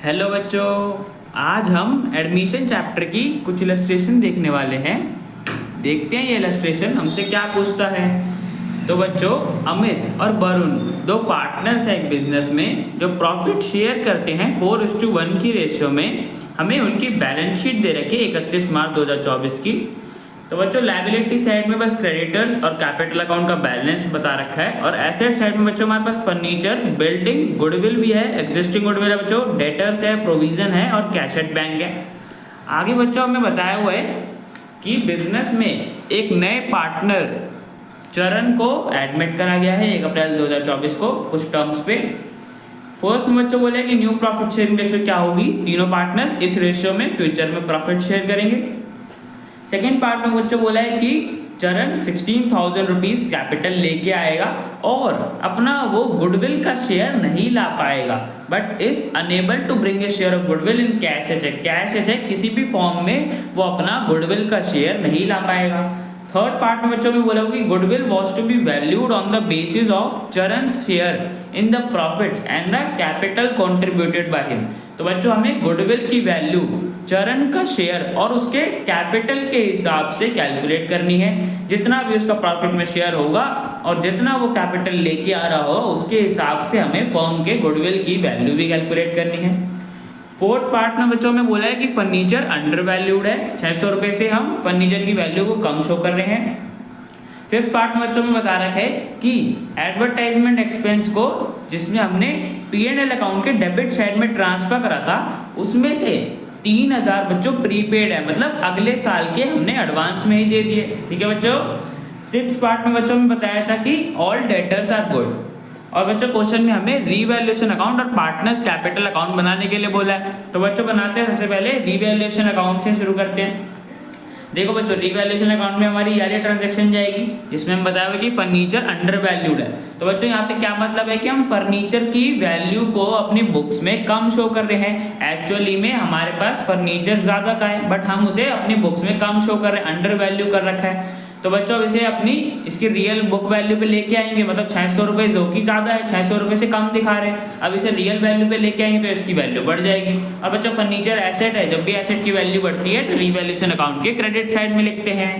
Hello बच्चों, आज हम एडमिशन चैप्टर की कुछ इलस्ट्रेशन देखने वाले हैं। देखते हैं ये इलस्ट्रेशन हमसे क्या पूछता है। तो बच्चों, अमित और वरुण दो पार्टनर्स हैं एक बिजनेस में जो प्रॉफिट शेयर करते हैं 4:1 की रेशियो में। हमें उनकी बैलेंस शीट दे रखी है 31 मार्च 2024 की। तो बच्चों, लायबिलिटी साइड में बस क्रेडिटर्स और कैपिटल अकाउंट का बैलेंस बता रखा है, और एसेट साइड में बच्चों हमारे पास फर्नीचर, बिल्डिंग, गुडविल भी है, एग्जिस्टिंग गुडविल है बच्चों, डेटर्स है, प्रोविजन है और कैश एट बैंक है। आगे बच्चों हमें बताया हुआ है कि बिजनेस में एक नए पार्टनर चरण को एडमिट करा गया है 1 अप्रैल 2024 को कुछ टर्म्स पे। फर्स्ट में बच्चों बोले कि न्यू प्रॉफिट शेयरिंग रेशियो क्या होगी, तीनों पार्टनर्स इस रेशियो में फ्यूचर में प्रॉफिट शेयर करेंगे। सेकेंड पार्ट में बच्चों बोला है कि चरण 16,000 रुपीज कैपिटल लेके आएगा और अपना वो गुडविल का शेयर नहीं ला पाएगा, but is unable to bring a share of goodwill in cash a cheque. Cash a cheque किसी भी फॉर्म में वो अपना गुडविल का शेयर नहीं ला पाएगा। थर्ड पार्ट में बच्चों में बोला कि goodwill was to be valued on the basis of चरण share in the profits and the capital contributed by him. तो बच्चों हमें गुडविल की वैल्यू चरण का शेयर और उसके कैपिटल के हिसाब से कैलकुलेट करनी है। जितना भी उसका प्रॉफिट में शेयर होगा और जितना वो कैपिटल लेके आ रहा हो उसके हिसाब से हमें फर्म के गुडविल की वैल्यू भी कैलकुलेट करनी है। फोर्थ पार्ट में बच्चों में बोला है कि फर्नीचर अंडर वैल्यूड है, 600 रुपये से हम फर्नीचर की वैल्यू को कम शो कर रहे हैं। फिफ्थ पार्ट में बच्चों में बता रखा है कि एडवर्टाइजमेंट एक्सपेंस को जिसमें हमने P&L अकाउंट के डेबिट साइड में ट्रांसफर करा था उसमें से 3,000 बच्चों प्रीपेड है, मतलब अगले साल के हमने एडवांस में ही दे दिए। ठीक है बच्चों। सिक्स पार्ट में बच्चों में बताया था कि ऑल डेटर्स आर गुड, और बच्चों क्वेश्चन में हमें रीवैल्यूएशन अकाउंट और पार्टनर्स कैपिटल अकाउंट बनाने के लिए बोला है। तो बच्चों बनाते हैं, सबसे पहले रीवैल्यूएशन अकाउंट से शुरू करते हैं। देखो बच्चों, रीवैल्यूएशन अकाउंट में हमारी ये ट्रांजैक्शन जाएगी जिसमें हम बताया हुआ कि फर्नीचर अंडर वैल्यूड है। तो बच्चों यहाँ पे क्या मतलब है कि हम फर्नीचर की वैल्यू को अपनी बुक्स में कम शो कर रहे हैं। एक्चुअली में हमारे पास फर्नीचर ज्यादा का है बट हम उसे अपनी बुक्स में कम शो कर रहे हैं, अंडर वैल्यू कर रखा है। तो बच्चों अब इसे अपनी इसकी रियल बुक वैल्यू पे लेके आएंगे, मतलब 600 रुपये जो कि ज्यादा है, 600 रुपये से कम दिखा रहे हैं। अब इसे रियल वैल्यू पे लेके आएंगे तो इसकी वैल्यू बढ़ जाएगी। और बच्चों फर्नीचर एसेट है, जब भी एसेट की वैल्यू बढ़ती है तो रीवैल्यूएशन अकाउंट के क्रेडिट साइड में लिखते हैं।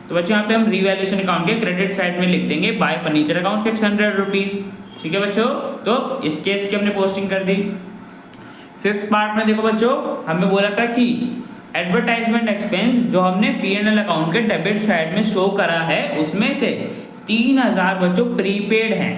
तो बच्चों यहाँ पे हम रीवैल्यूएशन अकाउंट के क्रेडिट साइड में लिख देंगे बाय फर्नीचर अकाउंट 600 रुपीज। ठीक है बच्चों, तो इस केस की हमने पोस्टिंग कर दी। फिफ्थ पार्ट में देखो बच्चों, हमें बोला था कि एडवर्टाइजमेंट एक्सपेंस जो हमने P&L अकाउंट के डेबिट साइड में शो करा है उसमें से 3,000 बच्चों प्रीपेड हैं।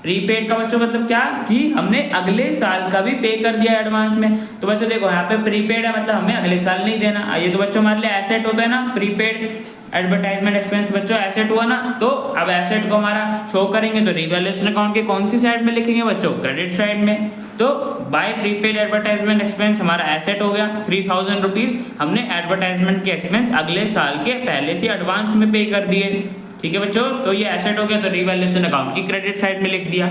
प्रीपेड का बच्चों मतलब क्या कि हमने अगले साल का भी पे कर दिया एडवांस में। तो बच्चों देखो यहाँ पे प्रीपेड है, मतलब हमें अगले साल नहीं देना। ये तो बच्चों हमारे लिए एसेट होता है ना, प्रीपेड एडवर्टाइजमेंट एक्सपेंस बच्चों एसेट हुआ ना। तो अब एसेट को हमारा शो करेंगे तो रीवैल्यूएशन अकाउंट के कौन सी साइड में लिखेंगे बच्चों, क्रेडिट साइड में। तो बाय प्रीपेड एडवर्टाइजमेंट एक्सपेंस हमारा एसेट हो गया 3,000 रुपीज। हमने एडवर्टाइजमेंट के एक्सपेंस अगले साल के पहले से एडवांस में पे कर दिए। ठीक है बच्चों, तो ये एसेट हो गया, तो रीवैल्यूएशन अकाउंट की क्रेडिट साइड में लिख दिया।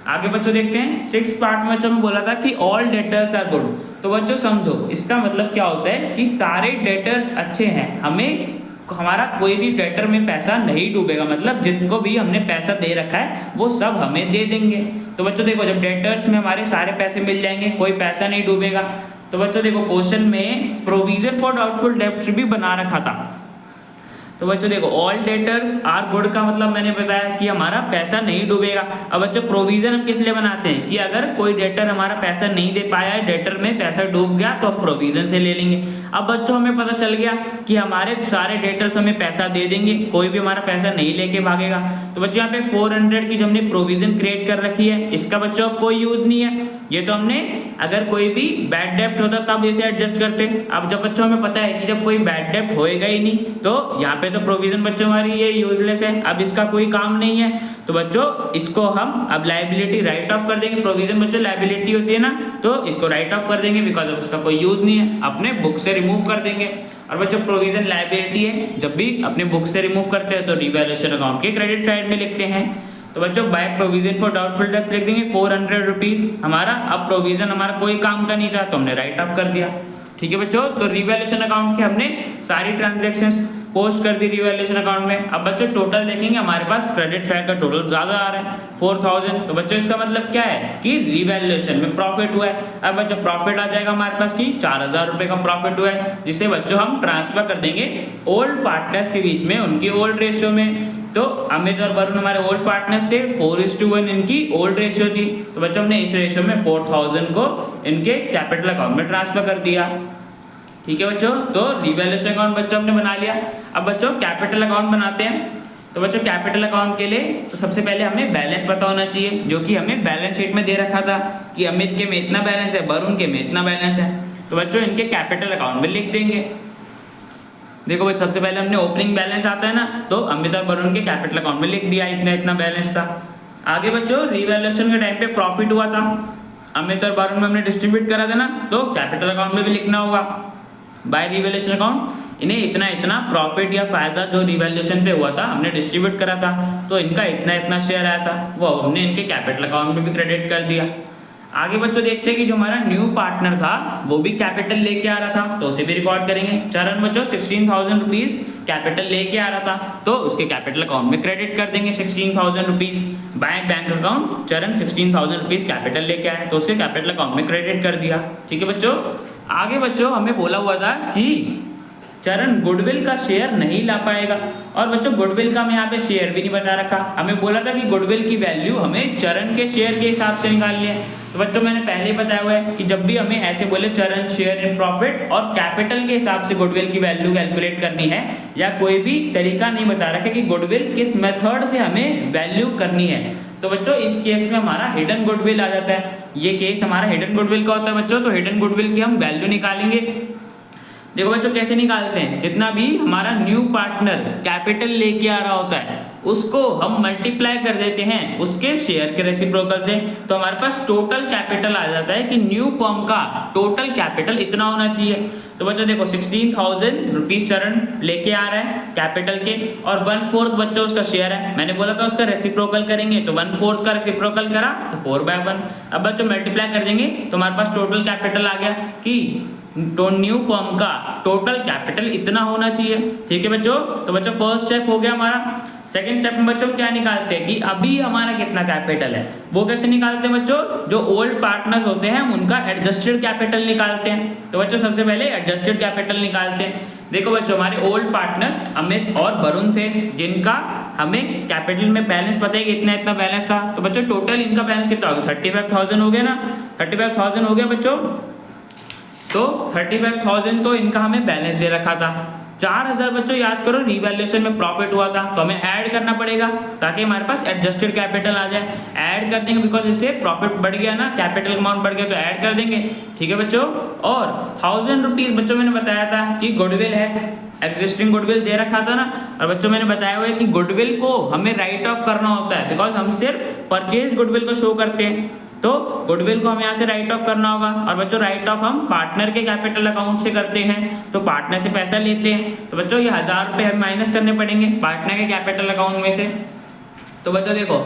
आगे बच्चों देखते हैं, सिक्स पार्ट में बच्चों में बोला था कि ऑल डेटर्स आर गुड। तो बच्चों समझो इसका मतलब क्या होता है कि सारे डेटर्स अच्छे हैं, हमें हमारा कोई भी डेटर में पैसा नहीं डूबेगा, मतलब जिनको भी हमने पैसा दे रखा है वो सब हमें दे देंगे। तो बच्चों देखो, जब डेटर्स में हमारे सारे पैसे मिल जाएंगे, कोई पैसा नहीं डूबेगा। तो बच्चों देखो क्वेश्चन में प्रोविजन फॉर डाउटफुल डेब्ट्स भी बना रखा था। तो बच्चों देखो ऑल डेटर्स आर गुड का मतलब मैंने बताया कि हमारा पैसा नहीं डूबेगा। अब बच्चों प्रोविजन हम किस लिए बनाते हैं कि अगर कोई डेटर हमारा पैसा नहीं दे पाया है, डेटर में पैसा डूब गया तो हम प्रोविजन से ले लेंगे। अब बच्चों हमें पता चल गया कि हमारे सारे डेटर्स हमें पैसा दे देंगे, कोई भी हमारा पैसा नहीं लेके भागेगा। तो बच्चों यहाँ पे 400 की जो हमने प्रोविजन क्रिएट कर रखी है इसका बच्चों कोई यूज नहीं है। ये तो हमने अगर कोई भी बैड डेप्ट होता तब इसे एडजस्ट करते। अब जब बच्चों हमें पता है कि जब कोई बैड डेप्ट होएगा ही नहीं तो यहाँ पे तो प्रोविजन बच्चों हमारी ये यूजलेस है, अब इसका कोई काम नहीं है। तो बच्चों इसको हम अब लायबिलिटी राइट ऑफ कर देंगे। प्रोविजन बच्चों लायबिलिटी होती है ना, तो इसको राइट ऑफ कर देंगे बिकॉज इसका कोई यूज नहीं है, अपने बुक से रिमूव कर देंगे। और बच्चों प्रोविजन लायबिलिटी है, जब भी अपने बुक से रिमूव करते हैं तो रीवैल्यूएशन अकाउंट के क्रेडिट साइड में लिखते हैं। तो बच्चों बाय प्रोविजन फॉर डाउटफुल डेब्ट लिख देंगे 400 रुपीज। हमारा अब प्रोविजन हमारा कोई काम का नहीं था तो हमने राइट ऑफ कर दिया। ठीक है बच्चों, तो रीवैल्यूएशन अकाउंट के हमने सारी ट्रांजैक्शंस पोस्ट कर दी रिवैल्यूएशन अकाउंट में। अब बच्चों टोटल देखेंगे हमारे पास क्रेडिट साइड का टोटल ज्यादा आ रहा है 4000, तो बच्चों इसका मतलब क्या है कि रिवैल्यूएशन में प्रॉफिट हुआ है। अब बच्चों प्रॉफिट आ जाएगा हमारे पास की 4000 रुपए का प्रॉफिट हुआ है, जिसे बच्चों हम ट्रांसफर कर देंगे ओल्ड पार्टनर्स के बीच में उनकी ओल्ड रेशियो में। तो अमित और वरुण हमारे ओल्ड पार्टनर्स थे, 4:1 इनकी ओल्ड रेशियो थी, तो बच्चों हमने इस रेशियो में 4000 को इनके कैपिटल अकाउंट में ट्रांसफर कर दिया। ठीक है बच्चों, तो रिवैल्यूएशन अकाउंट बच्चों हमने बना लिया। अब बच्चों कैपिटल अकाउंट बनाते हैं। तो बच्चों कैपिटल अकाउंट के लिए तो सबसे पहले हमें बैलेंस पता होना चाहिए, जो कि हमें बैलेंस शीट में दे रखा था कि अमित के में इतना बैलेंस है, वरुण के में इतना बैलेंस है। तो बच्चों इनके कैपिटल अकाउंट में लिख देंगे। देखो बच्चों सबसे पहले हमने ओपनिंग बैलेंस आता है ना, तो अमित और वरुण के कैपिटल अकाउंट में लिख दिया इतना इतना बैलेंस था। आगे बच्चों रिवैल्यूएशन के टाइम पे प्रॉफिट हुआ था, अमित और वरुण में हमने डिस्ट्रीब्यूट करा था ना, तो कैपिटल अकाउंट में भी लिखना होगा बाय रिवैल्यूएशन अकाउंट इन्हें इतना इतना प्रॉफिट या फायदा जो रिवैल्यूएशन पे हुआ था हमने डिस्ट्रीब्यूट करा था, तो इनका इतना इतना शेयर आया था, वो हमने इनके कैपिटल अकाउंट में भी क्रेडिट कर दिया। आगे बच्चों देखते हैं कि जो हमारा न्यू पार्टनर था वो भी कैपिटल लेके आ रहा था, तो उसे भी रिकॉर्ड करेंगे। चरण बच्चों 16,000 रुपीज कैपिटल लेके आ रहा था, तो उसके कैपिटल अकाउंट में क्रेडिट कर देंगे 16,000 रुपीज। बैंक अकाउंट चरण 16,000 रुपीज कैपिटल लेके आए, तो उसके कैपिटल अकाउंट में क्रेडिट कर दिया। ठीक है बच्चों, आगे बच्चों हमें बोला हुआ था कि चरण गुडविल का शेयर नहीं ला पाएगा, और बच्चों गुडविल का हमें यहाँ पे शेयर भी नहीं बता रखा। हमें बोला था कि गुडविल की वैल्यू हमें चरण के शेयर के हिसाब से निकालनी है। तो बच्चों मैंने पहले ही बताया हुआ है कि जब भी हमें ऐसे बोले चरण शेयर इन प्रॉफिट और कैपिटल के हिसाब से गुडविल की वैल्यू कैलकुलेट करनी है, या कोई भी तरीका नहीं बता रखा कि गुडविल किस मेथड से हमें वैल्यू करनी है, तो बच्चों इस केस में हमारा हिडन गुडविल आ जाता है। ये केस हमारा हिडन गुडविल का होता है बच्चों, तो हिडन गुडविल की हम वैल्यू निकालेंगे। देखो बच्चों कैसे निकालते हैं, जितना भी हमारा न्यू पार्टनर कैपिटल लेके आ रहा होता है उसको हम मल्टीप्लाई कर देते हैं उसके शेयर के रेसिप्रोकल से, तो हमारे पास टोटल कैपिटल आ जाता है कि न्यू फर्म का टोटल कैपिटल इतना होना चाहिए। तो बच्चों देखो 16,000 रुपीज चरण लेके आ रहा है कैपिटल के, और 1/4 बच्चों उसका शेयर है। मैंने बोला था उसका रेसिप्रोकल करेंगे, तो 1/4 का रेसिप्रोकल करा तो 4/1। अब बच्चों मल्टीप्लाई कर देंगे तो हमारे पास टोटल कैपिटल आ गया कि तो न्यू फर्म का टोटल कैपिटल इतना होना चाहिए। ठीक है बच्चों, तो बच्चों फर्स्ट स्टेप हो गया हमारा। सेकंड स्टेप में बच्चों क्या निकालते हैं कि अभी हमारा कितना कैपिटल है, वो कैसे निकालते हैं बच्चों, जो ओल्ड पार्टनर्स होते हैं हम उनका एडजस्टेड कैपिटल निकालते हैं। तो बच्चों सबसे पहले एडजस्टेड कैपिटल निकालते हैं। देखो बच्चों हमारे ओल्ड पार्टनर्स अमित और वरुण थे, जिनका हमें कैपिटल में बैलेंस पता है कि इतना इतना बैलेंस था, तो बच्चों टोटल इनका बैलेंस कितना हो गया, 35,000 हो गया ना, 35,000 हो गया बच्चों। तो 35,000 तो इनका हमें बैलेंस दे रखा था। 4,000 बच्चों याद करो रिवैल्यूएशन में प्रॉफिट हुआ था, तो हमें ऐड करना पड़ेगा ताकि हमारे पास एडजस्टेड कैपिटल आ जाए। ऐड कर देंगे बिकॉज इससे प्रॉफिट बढ़ गया ना, कैपिटल अमाउंट बढ़ गया, तो ऐड कर देंगे। ठीक है बच्चों, और 1,000 रुपीज बच्चों मैंने बताया था कि गुडविल है, एग्जिस्टिंग गुडविल दे रखा था ना, और बच्चों मैंने बताया हुआ है कि गुडविल को हमें राइट ऑफ करना होता है, बिकॉज हम सिर्फ परचेज गुडविल को शो करते हैं, तो गुडविल को हमें यहाँ से राइट ऑफ करना होगा। और बच्चों राइट ऑफ हम पार्टनर के कैपिटल अकाउंट से करते हैं, तो पार्टनर से पैसा लेते हैं, तो बच्चों ये 1,000 रुपये हमें माइनस करने पड़ेंगे पार्टनर के कैपिटल अकाउंट में से। तो बच्चों देखो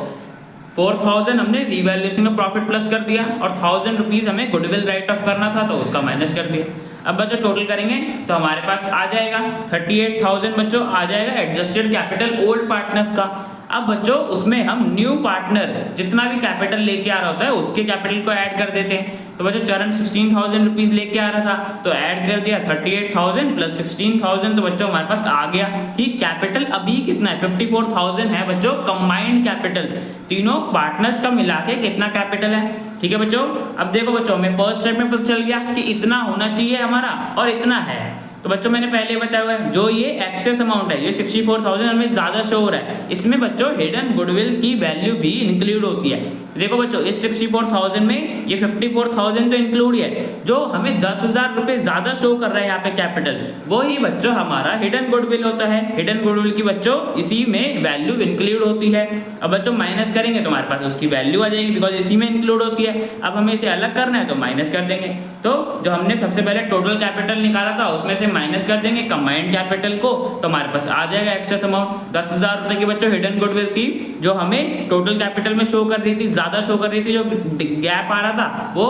4,000 हमने रिवैल्यूएशन में प्रॉफिट प्लस कर दिया, और 1,000 रुपीज हमें गुडविल राइट ऑफ करना था, तो उसका माइनस कर दिया। अब बच्चों टोटल करेंगे तो हमारे पास आ जाएगा 38,000 बच्चों आ जाएगा एडजस्टेड कैपिटल ओल्ड पार्टनर्स का। अब बच्चों उसमें हम न्यू पार्टनर जितना भी कैपिटल लेके आ रहा होता है उसके कैपिटल को ऐड कर देते हैं। तो बच्चों चरण 16,000 रुपीज लेके आ रहा था, तो ऐड कर दिया 38,000 प्लस 16,000, तो बच्चों हमारे पास आ गया कि कैपिटल अभी कितना है, 54,000 है बच्चों कंबाइंड कैपिटल, तीनों पार्टनर्स का मिला के कितना कैपिटल है। ठीक है बच्चों, अब देखो बच्चों हमें फर्स्ट स्टेप में पता चल गया कि इतना होना चाहिए हमारा, और इतना है। तो बच्चों मैंने पहले बताया हुआ है जो ये एक्सेस अमाउंट है, ये 64,000 हमें ज्यादा शो हो रहा है, इसमें बच्चों हिडन गुडविल की वैल्यू भी इंक्लूड होती है। देखो बच्चों इस 64,000 में ये 54,000 तो इंक्लूड है, जो हमें 10,000 रुपए ज्यादा शो कर रहा है यहाँ पे कैपिटल, वो ही बच्चों हमारा हिडन गुडविल होता है। हिडन गुडविल की बच्चों इसी में वैल्यू इंक्लूड होती है। अब बच्चों माइनस करेंगे तो हमारे पास उसकी वैल्यू आ जाएगी, बिकॉज इसी में इंक्लूड होती है। अब हमें इसे अलग करना है तो माइनस कर देंगे। तो जो हमने सबसे पहले टोटल कैपिटल निकाला था उसमें से माइनस कर देंगे कंबाइंड कैपिटल को, तो हमारे पास आ जाएगा एक्सेस अमाउंट 10,000 रुपए की बच्चों हिडन गुडविल थी, जो हमें टोटल कैपिटल में शो कर रही थी, ज्यादा शो कर रही थी, जो गैप आ रहा था वो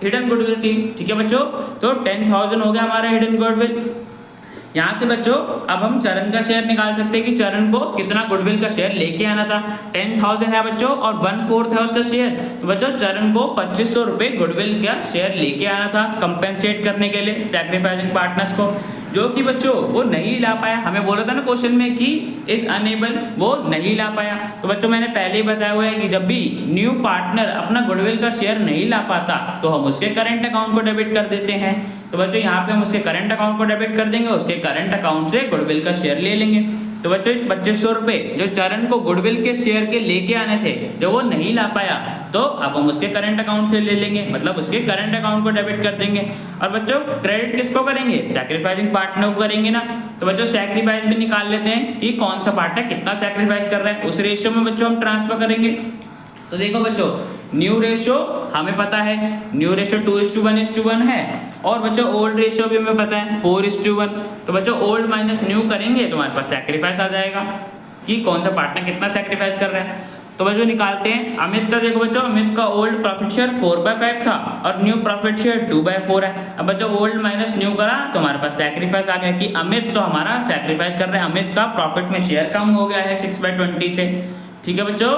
हिडन गुडविल थी। ठीक है बच्चों, तो 10,000 हो गया हमारा हिडन गुडविल। यहाँ से बच्चों अब हम चरण का शेयर निकाल सकते हैं कि चरण को कितना गुडविल का शेयर लेके आना था। 10,000 है बच्चों और 1/4 है उसका शेयर। तो बच्चों चरण को 2500 रुपए गुडविल का शेयर लेके आना था कंपेंसेट करने के लिए सैक्रिफाइसिंग पार्टनर्स को, जो कि बच्चों वो नहीं ला पाया। हमें बोला था ना क्वेश्चन में कि इज अनेबल, वो नहीं ला पाया। तो बच्चों मैंने पहले ही बताया हुआ है कि जब भी न्यू पार्टनर अपना गुडविल का शेयर नहीं ला पाता तो हम उसके करंट अकाउंट को डेबिट कर देते हैं। तो बच्चों यहाँ पे हम उसके करंट अकाउंट को डेबिट कर देंगे, उसके करंट अकाउंट से गुडविल का शेयर ले लेंगे। तो बच्चों 2500 रुपए जो चरण को गुडविल के शेयर के लेके आने थे, जो वो नहीं ला पाया, तो अब हम उसके करंट अकाउंट से ले लेंगे, मतलब उसके करंट अकाउंट को डेबिट कर देंगे। और बच्चों क्रेडिट किसको करेंगे? सैक्रिफाइसिंग पार्टनर को करेंगे ना। तो बच्चों सैक्रिफाइस भी निकाल लेते हैं कि कौन सा पार्टनर कितना सैक्रिफाइस कर रहा है, उस रेशियो में बच्चों हम ट्रांसफर करेंगे। तो देखो बच्चों न्यू रेशियो हमें पता है, न्यू रेशियो 2:1:1 है, और बच्चों ओल्ड रेशियो भी हमें पता है 4:1। तो बच्चों ओल्ड माइनस न्यू करेंगे तो हमारे पास सैक्रिफाइस आ जाएगा कि कौन सा पार्टनर कितना सैक्रिफाइस कर रहा है। तो बच्चों निकालते हैं अमित का। देखो बच्चों अमित का ओल्ड प्रॉफिट शेयर 4/5 था और न्यू प्रॉफिट शेयर 2/4 है। अब बच्चों ओल्ड माइनस न्यू करा तो हमारे पास सैक्रिफाइस आ गया कि अमित तो हमारा सैक्रिफाइस कर रहा है, अमित का प्रॉफिट में शेयर कम हो गया है 6/20 से। ठीक है बच्चों,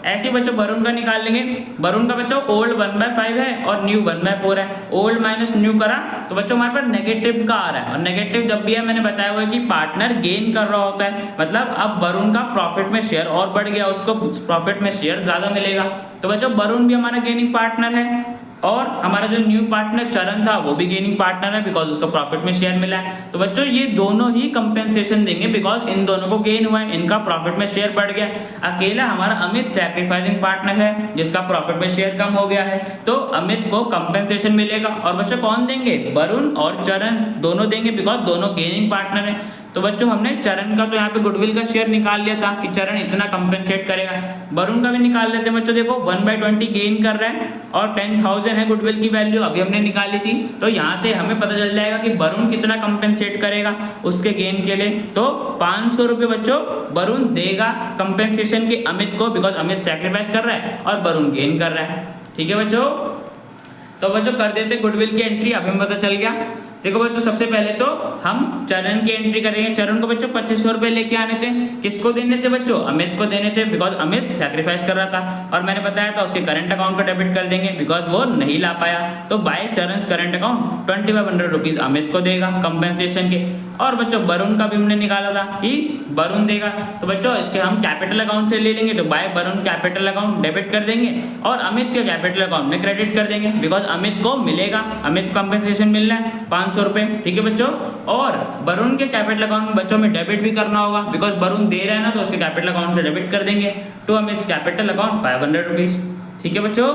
ऐसे बच्चों वरुण का निकाल लेंगे। वरुण का बच्चों ओल्ड 1/5 है और न्यू 1/4 है। ओल्ड माइनस न्यू करा तो बच्चों हमारे पास नेगेटिव का आ रहा है, और नेगेटिव जब भी है मैंने बताया हुआ है कि पार्टनर गेन कर रहा होता है, मतलब अब वरुण का प्रॉफिट में शेयर और बढ़ गया, उसको प्रॉफिट में शेयर ज्यादा मिलेगा। तो बच्चों वरुण भी हमारा गेनिंग पार्टनर है, और हमारा जो न्यू पार्टनर चरण था वो भी गेनिंग पार्टनर है बिकॉज उसको प्रॉफिट में शेयर मिला है। तो बच्चों ये दोनों ही कंपेंसेशन देंगे बिकॉज इन दोनों को गेन हुआ है, इनका प्रॉफिट में शेयर बढ़ गया। अकेला हमारा अमित सैक्रिफाइसिंग पार्टनर है जिसका प्रॉफिट में शेयर कम हो गया है, तो अमित को कंपेंसेशन मिलेगा। और बच्चों कौन देंगे? वरुण और चरण दोनों देंगे बिकॉज दोनों गेनिंग पार्टनर है। तो बच्चों हमने चरण का तो यहाँ पे गुडविल का शेयर निकाल लिया था कि चरण इतना कंपेंसेट करेगा। वरुण का भी निकाल लेते हैं बच्चों। देखो 1/20 गेन कर रहा है और 10,000 है गुडविल की वैल्यू, अभी हमने निकाली थी। तो यहाँ से हमें पता चल जाएगा कि वरुण कितना कंपेंसेट करेगा उसके गेन के लिए। तो 500 रुपये बच्चों वरुण देगा कंपेंसेशन के अमित को, बिकॉज अमित सैक्रिफाइस कर रहा है और वरुण गेन कर रहा है। ठीक है बच्चों, तो बच्चों कर देते गुडविल की एंट्री। अभी हमें पता चल गया। देखो बच्चों सबसे पहले तो हम चरण की एंट्री करेंगे। चरण को बच्चों 2500 रुपए लेके आने थे। किसको देने थे बच्चों? अमित को देने थे बिकॉज अमित सैक्रिफाइस कर रहा था, और मैंने बताया था उसके करंट अकाउंट को डेबिट कर देंगे बिकॉज वो नहीं ला पाया। तो बाय चरण करंट अकाउंट 2500 रुपीज अमित को देगा कंपेंसेशन के। और बच्चों वरुण का भी हमने निकाला था कि वरुण देगा, तो बच्चों इसके हम कैपिटल अकाउंट से ले लेंगे। तो by Varun capital account debit कर देंगे और अमित के कैपिटल अकाउंट में क्रेडिट कर देंगे बिकॉज अमित को मिलेगा, अमित कंपेंसेशन मिल रहा है 500 रुपए। ठीक है बच्चों, और वरुण के कैपिटल अकाउंट में बच्चों में डेबिट भी करना होगा बिकॉज वरुण दे रहा है ना, तो उसके कैपिटल अकाउंट से डेबिट कर देंगे। तो अमित कैपिटल अकाउंट 500 रुपीज। ठीक है बच्चों,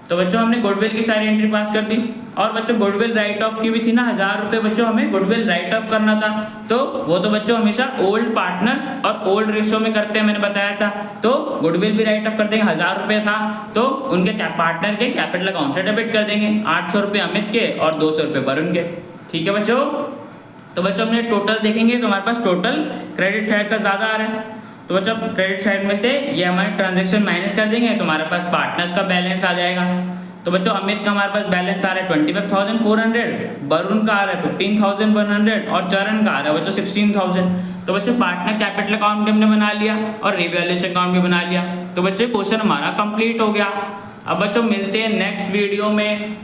तो बच्चों हमने गुडविल की सारी एंट्री पास कर दी। और बच्चों गुडविल राइट ऑफ की भी थी ना, 1000 रुपए बच्चों हमें गुडविल राइट ऑफ करना था। तो वो तो बच्चों हमेशा ओल्ड पार्टनर्स और ओल्ड रेशियो में करते हैं, मैंने बताया था। तो गुडविल भी राइट ऑफ कर देंगे। 1000 रुपए था तो उनके पार्टनर के कैपिटल अकाउंट से डेबिट कर देंगे। 800 रुपए अमित के और 200 रुपए वरुण के। ठीक है बच्चों, तो बच्चों हमने टोटल देखेंगे तो हमारे पास टोटल क्रेडिट साइड का ज्यादा आ रहा है। तो बच्चों क्रेडिट साइड में से ये हमारे ट्रांजैक्शन माइनस कर देंगे तो हमारे पास पार्टनर्स का बैलेंस आ जाएगा। तो बच्चों अमित का हमारे पास बैलेंस आ रहा है 25,400, वरुण का आ रहा है 15,100 और चरण का आ रहा है बच्चों 16,000। तो बच्चों पार्टनर कैपिटल अकाउंट भी हमने बना लिया और रिवैल्यूएशन अकाउंट भी बना लिया। तो बच्चों क्वेश्चन हमारा कंप्लीट हो गया। अब बच्चों मिलते हैं नेक्स्ट वीडियो में।